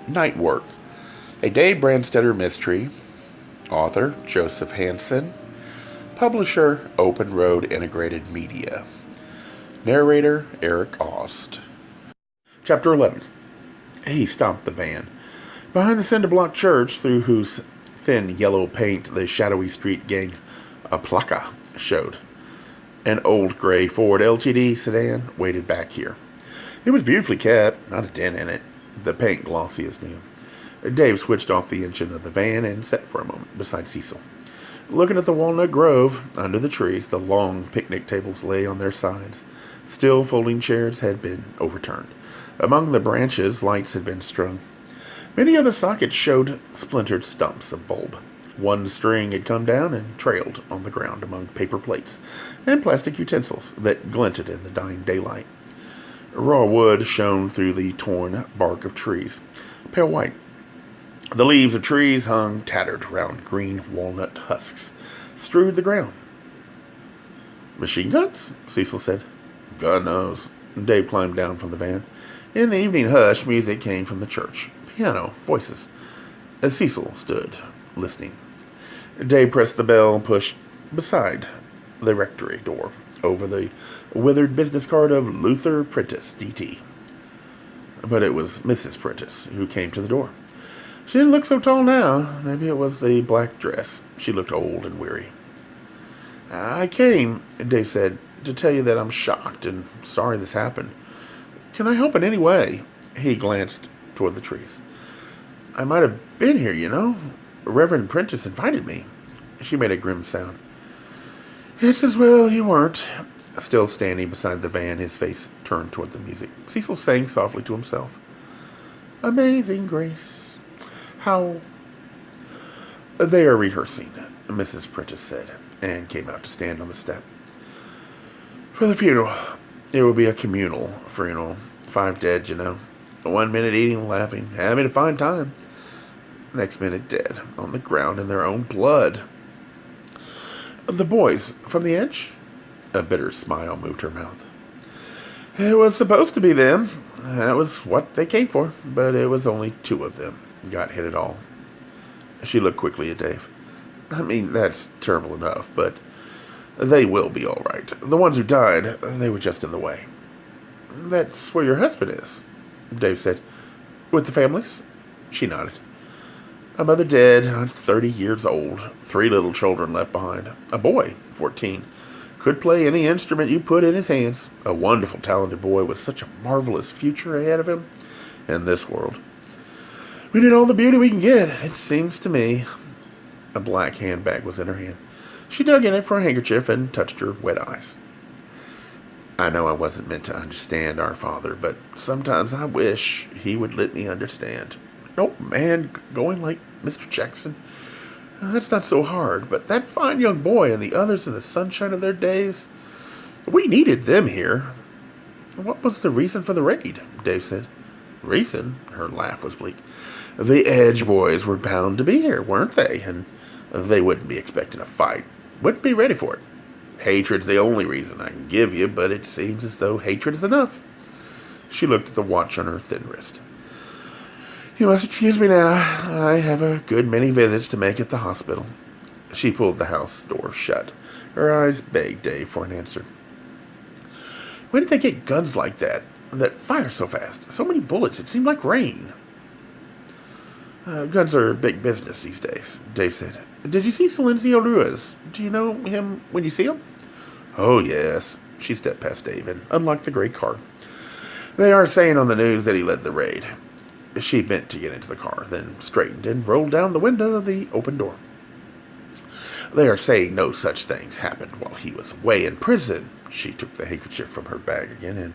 Nightwork, a Dave Brandstetter mystery. Author Joseph Hansen. Publisher Open Road Integrated Media. Narrator Eric Aust. Chapter 11. He stopped the van. Behind the cinder-block church, through whose thin yellow paint the shadowy street gang a placa showed. An old gray Ford LTD sedan waited back here. It was beautifully kept, not a dent in it, the paint glossy as new. Dave switched off the engine of the van and sat for a moment beside Cecil. Looking at the walnut grove, under the trees, the long picnic tables lay on their sides. Still folding chairs had been overturned. Among the branches, lights had been strung. Many other sockets showed splintered stumps of bulb. One string had come down and trailed on the ground among paper plates and plastic utensils that glinted in the dying daylight. Raw wood shone through the torn bark of trees, pale white. The leaves of trees hung tattered round green walnut husks, strewed the ground. "Machine guns?" Cecil said. "God knows." Dave climbed down from the van. In the evening hush, music came from the church. Piano, voices. As Cecil stood, listening. Dave pressed the bell pushed beside the rectory door over the withered business card of Luther Prentice, D.T. But it was Mrs. Prentice who came to the door. She didn't look so tall now. Maybe it was the black dress. She looked old and weary. "I came," Dave said, "to tell you that I'm shocked and sorry this happened. Can I help in any way?" He glanced toward the trees. "I might have been here, you know. Reverend Prentice invited me." She made a grim sound. "It's as well you weren't." Still standing beside the van, his face turned toward the music, Cecil sang softly to himself. "Amazing Grace. How—" "They are rehearsing," Mrs. Prentice said, and came out to stand on the step. "For the funeral. It will be a communal funeral. 5 dead, you know. 1 minute eating, laughing, having a fine time. Next minute dead, on the ground in their own blood." "The boys from the edge?" A bitter smile moved her mouth. "It was supposed to be them. That was what they came for. But it was only 2 of them got hit at all." She looked quickly at Dave. "I mean, that's terrible enough, but they will be all right. The ones who died, they were just in the way." "That's where your husband is," Dave said. "With the families?" She nodded. "A mother dead, 30 years old. 3 little children left behind. A boy, 14. Could play any instrument you put in his hands. A wonderful, talented boy with such a marvelous future ahead of him in this world. We need all the beauty we can get, it seems to me." A black handbag was in her hand. She dug in it for a handkerchief and touched her wet eyes. "I know I wasn't meant to understand our father, but sometimes I wish he would let me understand. No man going like Mr. Jackson. That's not so hard, but that fine young boy and the others in the sunshine of their days, we needed them here." "What was the reason for the raid?" Dave said. "Reason?" Her laugh was bleak. "The Edge boys were bound to be here, weren't they? And they wouldn't be expecting a fight. Wouldn't be ready for it. Hatred's the only reason I can give you, but it seems as though hatred is enough." She looked at the watch on her thin wrist. "You must excuse me now. I have a good many visits to make at the hospital." She pulled the house door shut. Her eyes begged Dave for an answer. "Where did they get guns like that fire so fast? So many bullets, it seemed like rain." "Guns are big business these days," Dave said. "Did you see Silencio Ruiz? Do you know him when you see him?" "Oh, yes." She stepped past Dave and unlocked the gray car. "They are saying on the news that he led the raid." She bent to get into the car, then straightened and rolled down the window of the open door. "They are saying no such things happened while he was away in prison." She took the handkerchief from her bag again and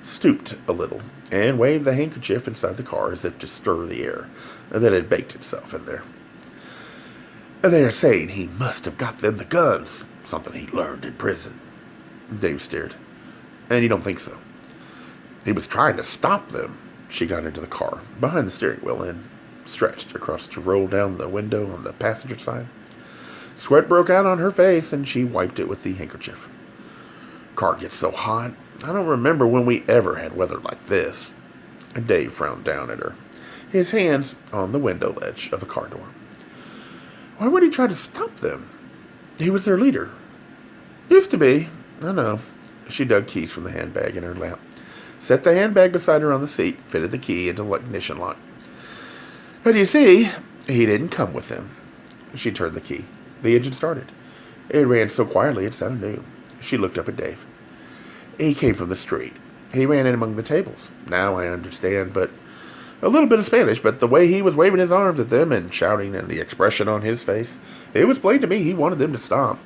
stooped a little and waved the handkerchief inside the car as if to stir the air that had baked itself in there. "They are saying he must have got them the guns, something he learned in prison." Dave stared. "And you don't think so?" "He was trying to stop them." She got into the car, behind the steering wheel, and stretched across to roll down the window on the passenger side. Sweat broke out on her face, and she wiped it with the handkerchief. "Car gets so hot. I don't remember when we ever had weather like this." And Dave frowned down at her. his hands on the window ledge of the car door. Why would he try to stop them? He was their leader. Used to be. I know. She dug keys from the handbag in her lap, set the handbag beside her on the seat, fitted the key into the ignition lock. But you see, he didn't come with them. She turned the key. The engine started. It ran so quietly it sounded new. She looked up at Dave. He came from the street. He ran in among the tables. Now I understand, but a little bit of Spanish, but the way he was waving his arms at them and shouting and the expression on his face, it was plain to me he wanted them to stop.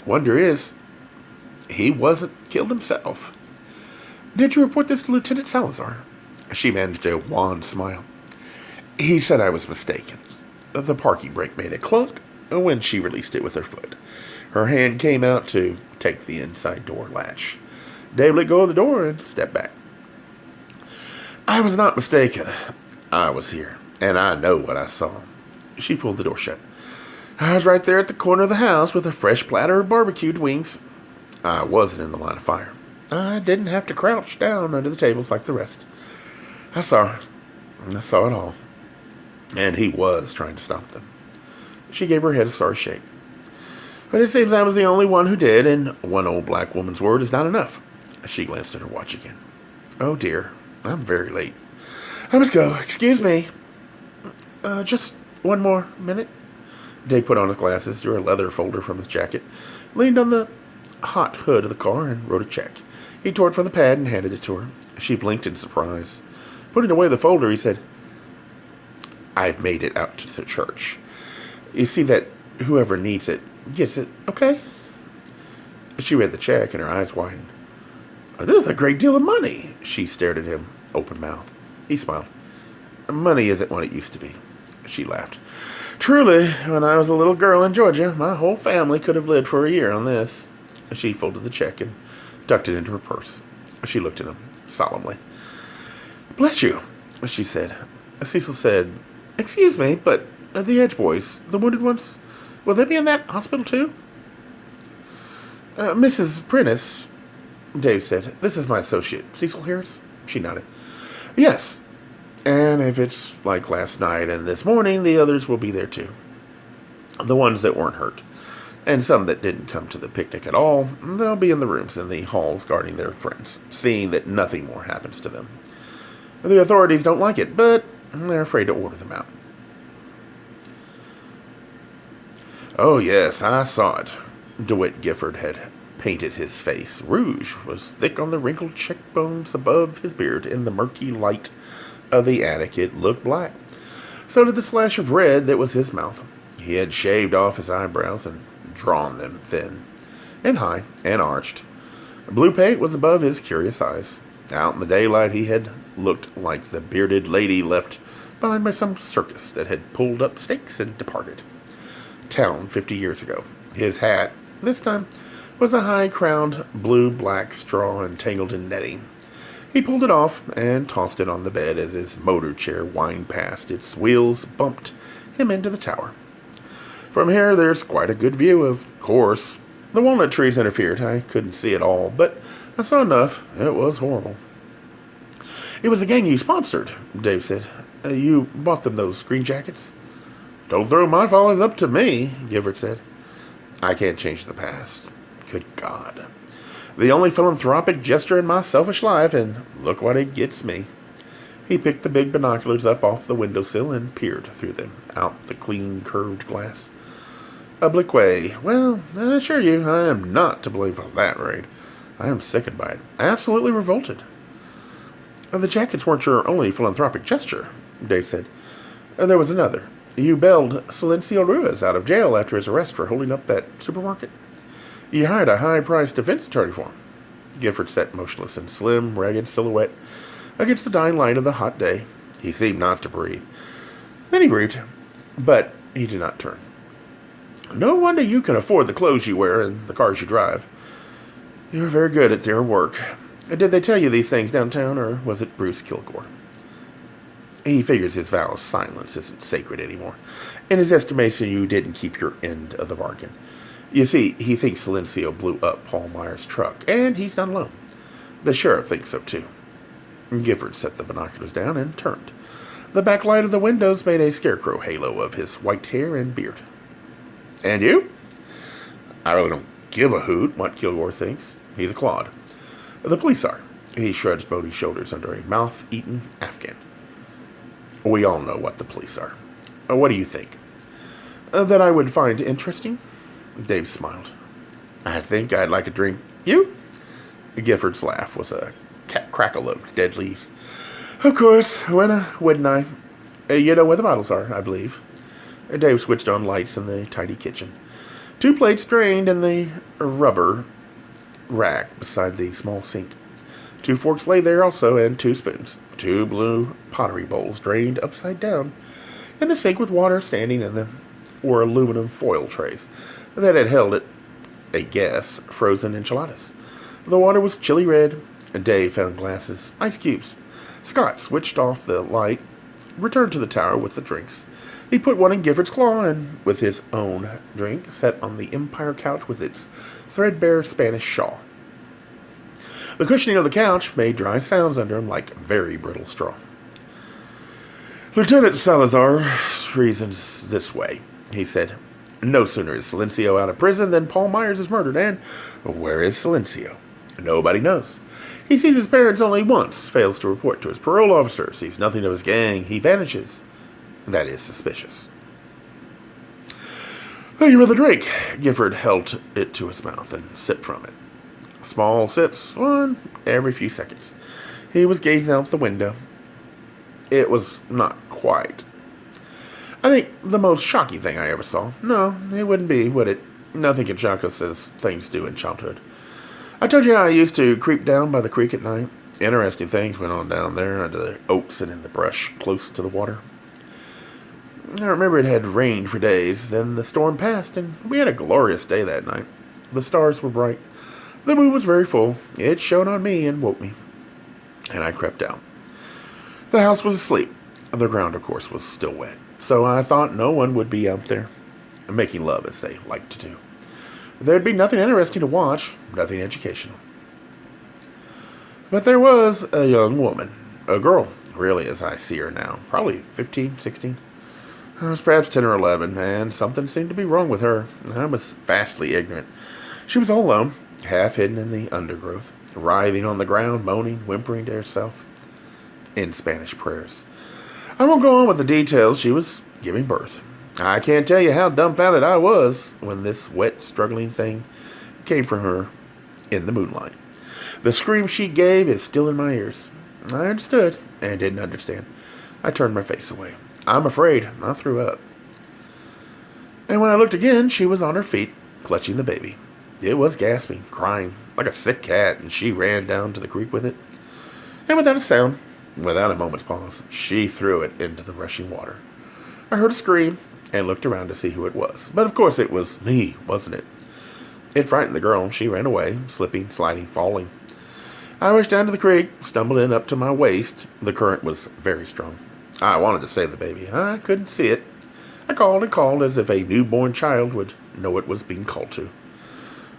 Wonder is, he wasn't killed himself. Did you report this to Lieutenant Salazar? She managed a wan smile. He said I was mistaken. The parking brake made a clunk when she released it with her foot. Her hand came out to take the inside door latch. Dave let go of the door and stepped back. I was not mistaken. I was here, and I know what I saw. She pulled the door shut. I was right there at the corner of the house with a fresh platter of barbecued wings. I wasn't in the line of fire. I didn't have to crouch down under the tables like the rest. I saw it all. And he was trying to stop them. She gave her head a sorry shake. But it seems I was the only one who did, and one old black woman's word is not enough. She glanced at her watch again. Oh dear, I'm very late. I must go. Excuse me. Just one more minute. Dave put on his glasses, drew a leather folder from his jacket, leaned on the hot hood of the car, and wrote a check. He tore it from the pad and handed it to her. She blinked in surprise. Putting away the folder, he said, I've made it out to the church. You see that whoever needs it gets it, okay? She read the check and her eyes widened. This is a great deal of money. She stared at him, open-mouthed. He smiled. Money isn't what it used to be. She laughed. Truly, when I was a little girl in Georgia, my whole family could have lived for a year on this. She folded the check and tucked it into her purse. She looked at him solemnly. Bless you, she said. Cecil said, Excuse me, but the Edge boys, the wounded ones, will they be in that hospital too? Mrs. Prentice, Dave said. This is my associate, Cecil Harris. She nodded. Yes, and if it's like last night and this morning, the others will be there too. The ones that weren't hurt. And some that didn't come to the picnic at all, they'll be in the rooms in the halls guarding their friends, seeing that nothing more happens to them. The authorities don't like it, but they're afraid to order them out. Oh, yes, I saw it. DeWitt Gifford had painted his face. Rouge was thick on the wrinkled cheekbones above his beard. In the murky light of the attic, it looked black. So did the slash of red that was his mouth. He had shaved off his eyebrows and drawn them thin and high and arched. Blue paint was above his curious eyes. Out in the daylight, he had looked like the bearded lady left behind by some circus that had pulled up stakes and departed. Town 50 years ago. His hat, this time, was a high-crowned blue-black straw entangled in netting. He pulled it off and tossed it on the bed as his motor chair whined past. Its wheels bumped him into the tower. From here, there's quite a good view, of course. The walnut trees interfered. I couldn't see it all, but I saw enough. It was horrible. It was a gang you sponsored, Dave said. You bought them those green jackets? Don't throw my follies up to me, Gifford said. I can't change the past. Good God. The only philanthropic gesture in my selfish life, and look what it gets me. He picked the big binoculars up off the windowsill and peered through them, out the clean, curved glass. Oblique. Well, I assure you, I am not to blame for that raid. I am sickened by it. Absolutely revolted. The jackets weren't your only philanthropic gesture, Dave said. There was another. You bailed Silencio Ruiz out of jail after his arrest for holding up that supermarket. You hired a high-priced defense attorney for him. Gifford sat motionless in slim, ragged silhouette against the dying light of the hot day. He seemed not to breathe. Then he breathed, but he did not turn. No wonder you can afford the clothes you wear and the cars you drive. You're very good at your work. Did they tell you these things downtown, or was it Bruce Kilgore? He figures his vow of silence isn't sacred anymore. In his estimation, you didn't keep your end of the bargain. You see, he thinks Silencio blew up Paul Meyer's truck, and he's not alone. The sheriff thinks so, too. Gifford set the binoculars down and turned. The backlight of the windows made a scarecrow halo of his white hair and beard. And you? I really don't give a hoot what Kilgore thinks. He's a clod. The police are. He shrugged Bodie's shoulders under a mouth-eaten Afghan. We all know what the police are. What do you think? That I would find interesting? Dave smiled. I think I'd like a drink. You? Gifford's laugh was a crackle of dead leaves. Of course, when wouldn't I? You know where the bottles are, I believe. Dave switched on lights in the tiny kitchen. 2 plates drained in the rubber rack beside the small sink. 2 forks lay there also, and 2 spoons. 2 blue pottery bowls drained upside down in the sink with water standing in them were aluminum foil trays that had held it, a guess, frozen enchiladas. The water was chilly red, and Dave found glasses, ice cubes. Scott switched off the light, returned to the tower with the drinks. He put one in Gifford's claw, and with his own drink, sat on the Empire couch with its threadbare Spanish shawl. The cushioning of the couch made dry sounds under him like very brittle straw. Lieutenant Salazar reasons this way, he said. No sooner is Silencio out of prison than Paul Myers is murdered, and where is Silencio? Nobody knows. He sees his parents only once, fails to report to his parole officer, sees nothing of his gang, he vanishes. That is suspicious. Thank you for the drink. Gifford held it to his mouth and sipped from it. Small sips, one every few seconds. He was gazing out the window. It was not quite. I think the most shocking thing I ever saw. No, it wouldn't be, would it? Nothing can shock us as things do in childhood. I told you how I used to creep down by the creek at night. Interesting things went on down there under the oaks and in the brush close to the water. I remember it had rained for days. Then the storm passed, and we had a glorious day that night. The stars were bright. The moon was very full. It shone on me and woke me. And I crept out. The house was asleep. The ground, of course, was still wet. So I thought no one would be out there, making love as they like to do. There'd be nothing interesting to watch, nothing educational. But there was a young woman, a girl, really, as I see her now, probably 15, 16. I was perhaps 10 or 11, and something seemed to be wrong with her. I was vastly ignorant. She was all alone, half hidden in the undergrowth, writhing on the ground, moaning, whimpering to herself in Spanish prayers. I won't go on with the details. She was giving birth. I can't tell you how dumbfounded I was when this wet, struggling thing came from her in the moonlight. The scream she gave is still in my ears. I understood and didn't understand. I turned my face away. I'm afraid I threw up. And when I looked again, she was on her feet, clutching the baby. It was gasping, crying, like a sick cat, and she ran down to the creek with it. And without a sound, without a moment's pause, she threw it into the rushing water. I heard a scream and looked around to see who it was. But of course it was me, wasn't it? It frightened the girl. She ran away, slipping, sliding, falling. I rushed down to the creek, stumbled in up to my waist. The current was very strong. I wanted to save the baby. I couldn't see it. I called and called as if a newborn child would know it was being called to.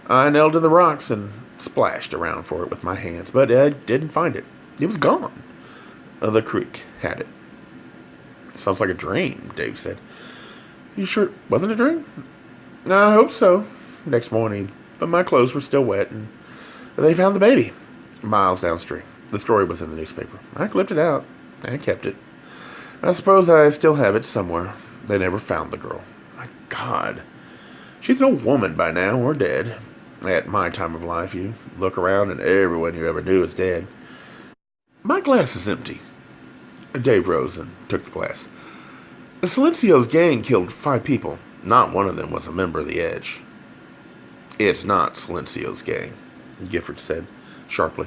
I knelt to the rocks and splashed around for it with my hands, but I didn't find it. It was gone. The creek had it. Sounds like a dream, Dave said. You sure it wasn't a dream? I hope so. Next morning, but my clothes were still wet, and they found the baby miles downstream. The story was in the newspaper. I clipped it out and kept it. I suppose I still have it somewhere. They never found the girl. My God. She's an old woman by now, or dead. At my time of life, you look around and everyone you ever knew is dead. My glass is empty. Dave rose and took the glass. Silencio's gang killed 5 people. Not one of them was a member of the Edge. It's not Silencio's gang, Gifford said sharply.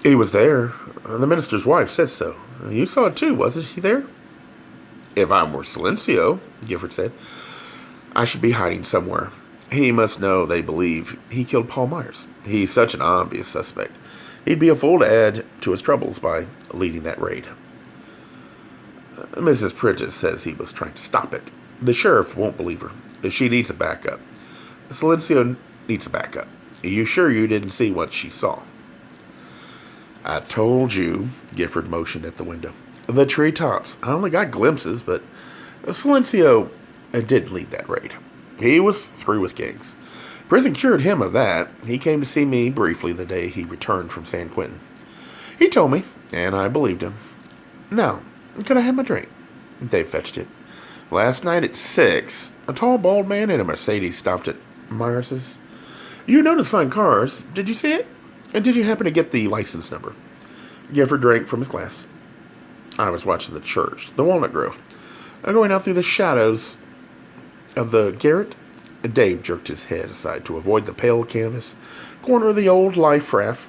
He was there. The minister's wife says so. You saw it too, wasn't he there? If I were Silencio, Gifford said, I should be hiding somewhere. He must know they believe he killed Paul Myers. He's such an obvious suspect. He'd be a fool to add to his troubles by leading that raid. Mrs. Prentice says he was trying to stop it. The sheriff won't believe her. She needs a backup. Silencio needs a backup. Are you sure you didn't see what she saw? I told you, Gifford motioned at the window. The treetops. I only got glimpses, but Silencio did lead that raid. He was through with gangs. Prison cured him of that. He came to see me briefly the day he returned from San Quentin. He told me, and I believed him. Now, could I have my drink? Dave fetched it. Last night at 6, a tall, bald man in a Mercedes stopped at Myers's. You noticed fine cars. Did you see it? And did you happen to get the license number? Gifford drank from his glass. I was watching the church, the Walnut Grove. Going out through the shadows of the garret. Dave jerked his head aside to avoid the pale canvas corner of the old life raft.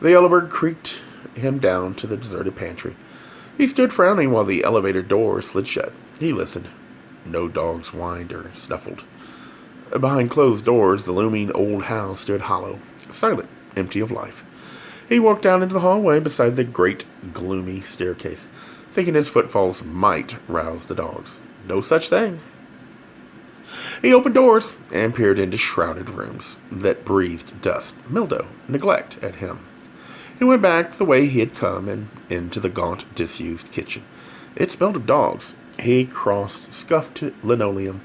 The elevator creaked him down to the deserted pantry. He stood frowning while the elevator door slid shut. He listened. No dogs whined or snuffled. Behind closed doors, the looming old house stood hollow, silent, empty of life. He walked down into the hallway beside the great, gloomy staircase, thinking his footfalls might rouse the dogs. No such thing. He opened doors and peered into shrouded rooms that breathed dust, mildew, neglect at him. He went back the way he had come and into the gaunt, disused kitchen. It smelled of dogs. He crossed scuffed linoleum,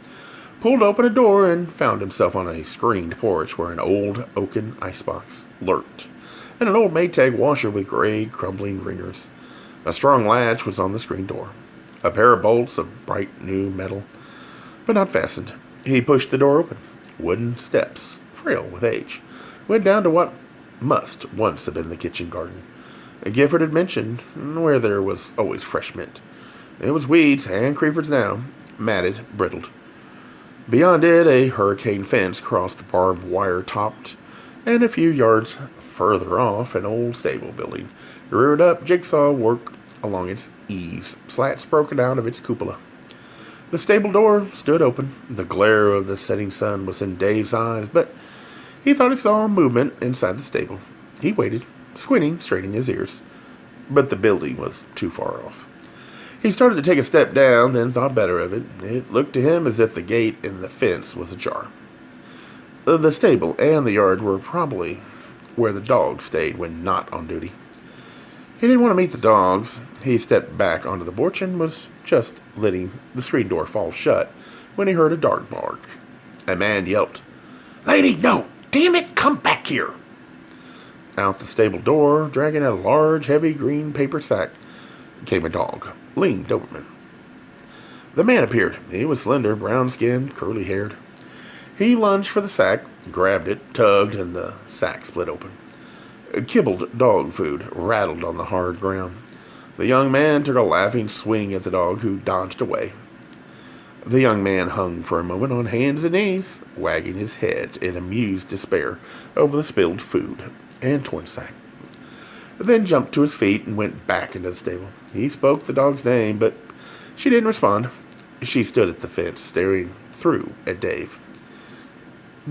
pulled open a door, and found himself on a screened porch where an old oaken icebox lurked, and an old Maytag washer with gray, crumbling ringers. A strong latch was on the screen door. A pair of bolts of bright new metal, but not fastened. He pushed the door open. Wooden steps, frail with age, went down to what must once have been the kitchen garden. Gifford had mentioned where there was always fresh mint. It was weeds and creepers now, matted, brittled. Beyond it, a hurricane fence crossed barbed wire topped, and a few yards further off, an old stable building reared up jigsaw work along its eaves, slats broken out of its cupola. The stable door stood open. The glare of the setting sun was in Dave's eyes, but he thought he saw movement inside the stable. He waited, squinting, straining his ears. But the building was too far off. He started to take a step down, then thought better of it. It looked to him as if the gate in the fence was ajar. The stable and the yard were probably where the dogs stayed when not on duty. He didn't want to meet the dogs. He stepped back onto the porch and was just letting the screen door fall shut when he heard a dog bark. A man yelped, "Lady, no! Damn it, come back here!" Out the stable door, dragging a large, heavy green paper sack, came a dog, lean Doberman. The man appeared. He was slender, brown-skinned, curly-haired. He lunged for the sack, grabbed it, tugged, and the sack split open. Kibbled dog food rattled on the hard ground. The young man took a laughing swing at the dog, who dodged away. The young man hung for a moment on hands and knees, wagging his head in amused despair over the spilled food and torn sack. Then jumped to his feet and went back into the stable. He spoke the dog's name, but she didn't respond. She stood at the fence, staring through at Dave.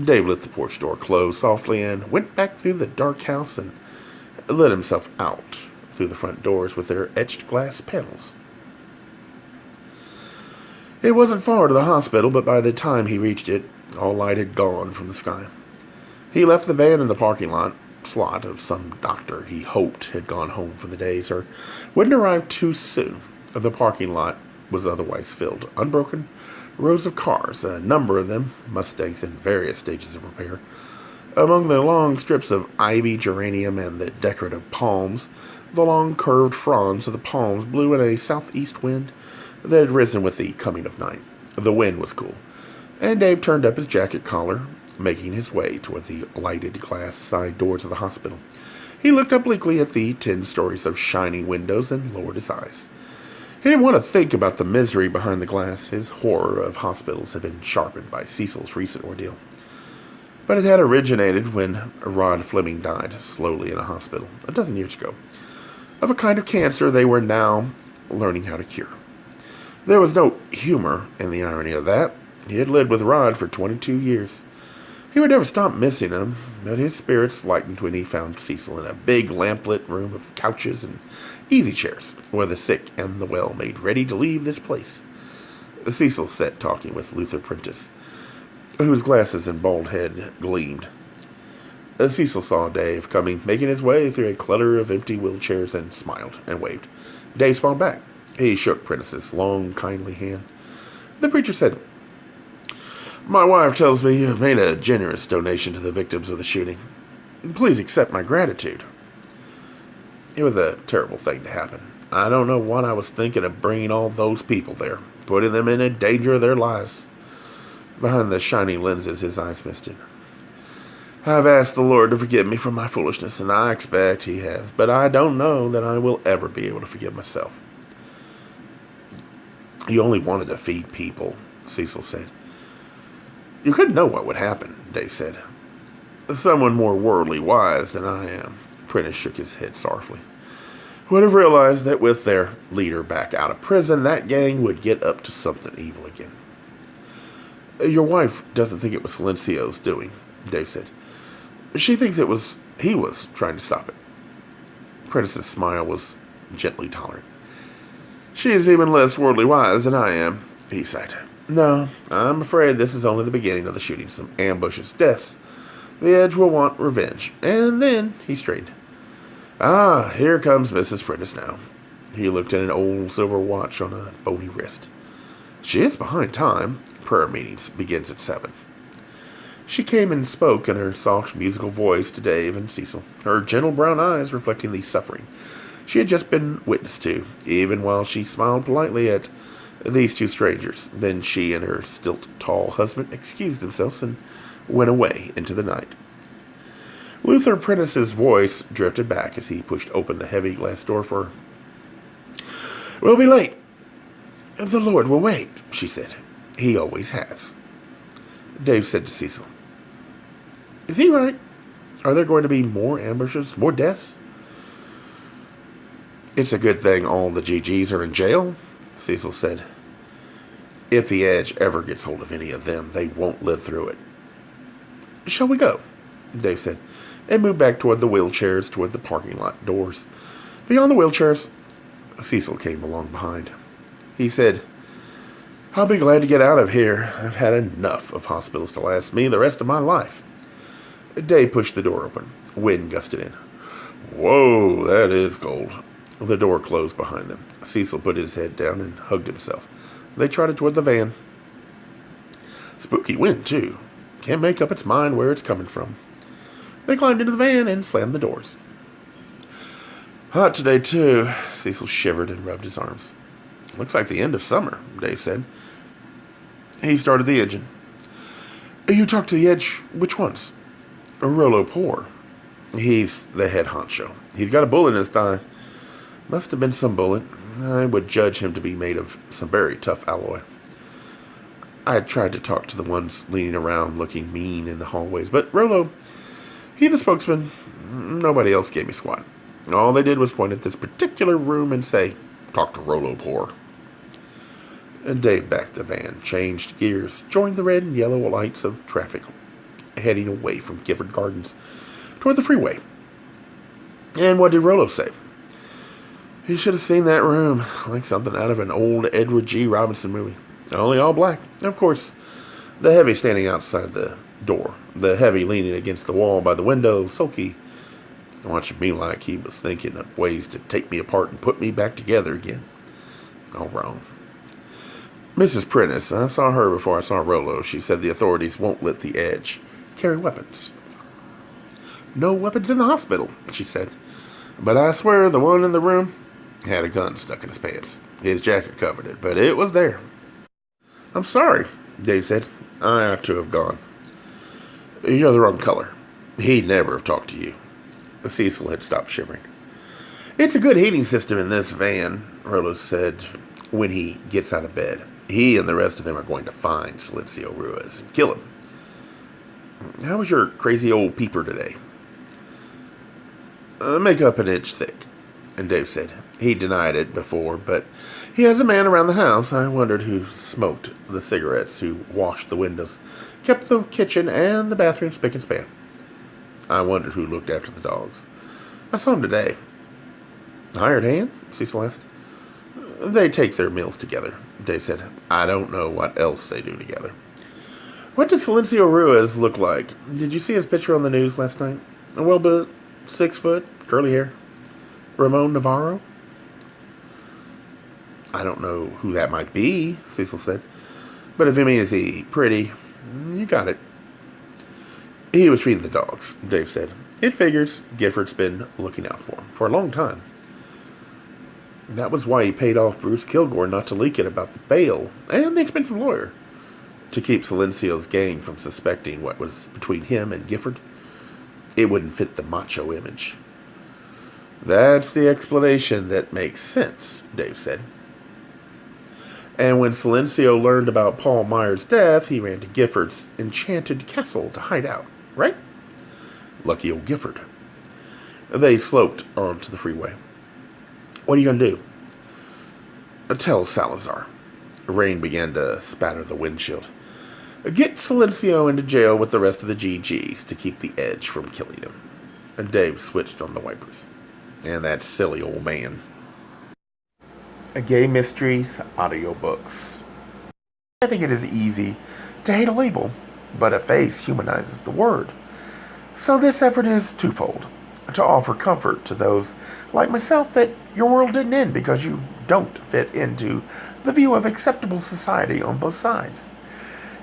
Dave let the porch door close softly and went back through the dark house and let himself out through the front doors with their etched glass panels. It wasn't far to the hospital, but by the time he reached it, all light had gone from the sky. He left the van in the parking slot of some doctor he hoped had gone home for the days or wouldn't arrive too soon. The parking lot was otherwise filled, unbroken rows of cars, a number of them Mustangs in various stages of repair. Among the long strips of ivy, geranium, and the decorative palms, the long curved fronds of the palms blew in a southeast wind that had risen with the coming of night. The wind was cool, and Dave turned up his jacket collar, making his way toward the lighted glass side doors of the hospital. He looked obliquely at the 10 stories of shining windows and lowered his eyes. He didn't want to think about the misery behind the glass. His horror of hospitals had been sharpened by Cecil's recent ordeal. But it had originated when Rod Fleming died slowly in a hospital a dozen years ago, of a kind of cancer they were now learning how to cure. There was no humor in the irony of that. He had lived with Rod for 22 years. He would never stop missing him, but his spirits lightened when he found Cecil in a big lamplit room of couches and easy chairs, where the sick and the well made ready to leave this place. Cecil sat talking with Luther Prentice, whose glasses and bald head gleamed. Cecil saw Dave coming, making his way through a clutter of empty wheelchairs, and smiled and waved. Dave smiled back. He shook Prentice's long, kindly hand. The preacher said, "My wife tells me you have made a generous donation to the victims of the shooting. Please accept my gratitude." It was a terrible thing to happen. I don't know what I was thinking of bringing all those people there, putting them in a danger of their lives. Behind the shiny lenses, his eyes misted. I've asked the Lord to forgive me for my foolishness, and I expect He has, but I don't know that I will ever be able to forgive myself. You only wanted to feed people, Cecil said. You couldn't know what would happen, Dave said. Someone more worldly wise than I am. Prentice shook his head sorrowfully. Would have realized that with their leader back out of prison, that gang would get up to something evil again. Your wife doesn't think it was Silencio's doing, Dave said. She thinks he was trying to stop it. Prentice's smile was gently tolerant. She is even less worldly wise than I am, he sighed. No, I'm afraid this is only the beginning of the shooting. Some ambushes, deaths. The Edge will want revenge. And then he straightened. Ah, here comes Mrs. Prentice now. He looked at an old silver watch on a bony wrist. She is behind time. Prayer meetings begins at 7. She came and spoke in her soft musical voice to Dave and Cecil, her gentle brown eyes reflecting the suffering she had just been witness to, even while she smiled politely at these two strangers. Then she and her stilt-tall husband excused themselves and went away into the night. Luther Prentice's voice drifted back as he pushed open the heavy glass door for her. We'll be late. The Lord will wait, she said. He always has. Dave said to Cecil, Is he right? Are there going to be more ambushes, more deaths? It's a good thing all the GGs are in jail, Cecil said. If the Edge ever gets hold of any of them, they won't live through it. Shall we go? Dave said, and moved back toward the wheelchairs, toward the parking lot doors. Beyond the wheelchairs, Cecil came along behind. He said, I'll be glad to get out of here. I've had enough of hospitals to last me the rest of my life. Dave pushed the door open. Wind gusted in. Whoa, that is cold. The door closed behind them. Cecil put his head down and hugged himself. They trotted toward the van. Spooky wind, too. Can't make up its mind where it's coming from. They climbed into the van and slammed the doors. Hot today, too. Cecil shivered and rubbed his arms. Looks like the end of summer, Dave said. He started the engine. You talked to the Edge. Which ones? Rollo Poor. He's the head honcho. He's got a bullet in his thigh. Must have been some bullet. I would judge him to be made of some very tough alloy. I had tried to talk to the ones leaning around looking mean in the hallways, but Rollo, he the spokesman, nobody else gave me squat. All they did was point at this particular room and say, Talk to Rollo Poor. And Dave backed the van, changed gears, joined the red and yellow lights of traffic, heading away from Gifford Gardens toward the freeway. And what did Rollo say? You should have seen that room, like something out of an old Edward G. Robinson movie. Only all black. Of course, the heavy standing outside the door, the heavy leaning against the wall by the window, sulky, watching me like he was thinking of ways to take me apart and put me back together again. All wrong. Mrs. Prentice, I saw her before I saw Rollo. She said the authorities won't let the Edge carry weapons. No weapons in the hospital, she said. But I swear the one in the room had a gun stuck in his pants. His jacket covered it, but it was there. I'm sorry, Dave said. I ought to have gone. You're the wrong color. He'd never have talked to you. Cecil had stopped shivering. It's a good heating system in this van, Rollo said, when he gets out of bed. He and the rest of them are going to find Silencio Ruiz and kill him. How was your crazy old peeper today? Make up an inch thick, and Dave said. He denied it before, but he has a man around the house. I wondered who smoked the cigarettes, who washed the windows, kept the kitchen and the bathroom spick and span. I wondered who looked after the dogs. I saw him today. Hired hand? Cecil asked. They take their meals together, Dave said. I don't know what else they do together. What does Silencio Ruiz look like? Did you see his picture on the news last night? A well-built, 6-foot, curly hair. Ramon Navarro? I don't know who that might be, Cecil said. But if you mean is he pretty, you got it. He was feeding the dogs, Dave said. It figures Gifford's been looking out for him for a long time. That was why he paid off Bruce Kilgore not to leak it about the bail and the expensive lawyer, to keep Silencio's gang from suspecting what was between him and Gifford. It wouldn't fit the macho image. That's the explanation that makes sense, Dave said. And when Silencio learned about Paul Meyer's death, he ran to Gifford's enchanted castle to hide out, right? Lucky old Gifford. They sloped onto the freeway. What are you going to do? Tell Salazar. Rain began to spatter the windshield. Get Silencio into jail with the rest of the GGs to keep the edge from killing him. And Dave switched on the wipers. And that silly old man. Gay Mysteries audiobooks. I think it is easy to hate a label, but a face humanizes the word. So this effort is twofold. To offer comfort to those like myself that your world didn't end because you don't fit into the view of acceptable society on both sides.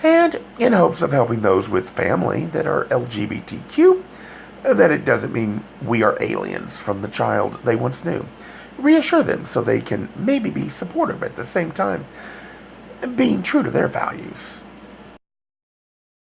And in hopes of helping those with family that are LGBTQ, that it doesn't mean we are aliens from the child they once knew. Reassure them so they can maybe be supportive at the same time, being true to their values.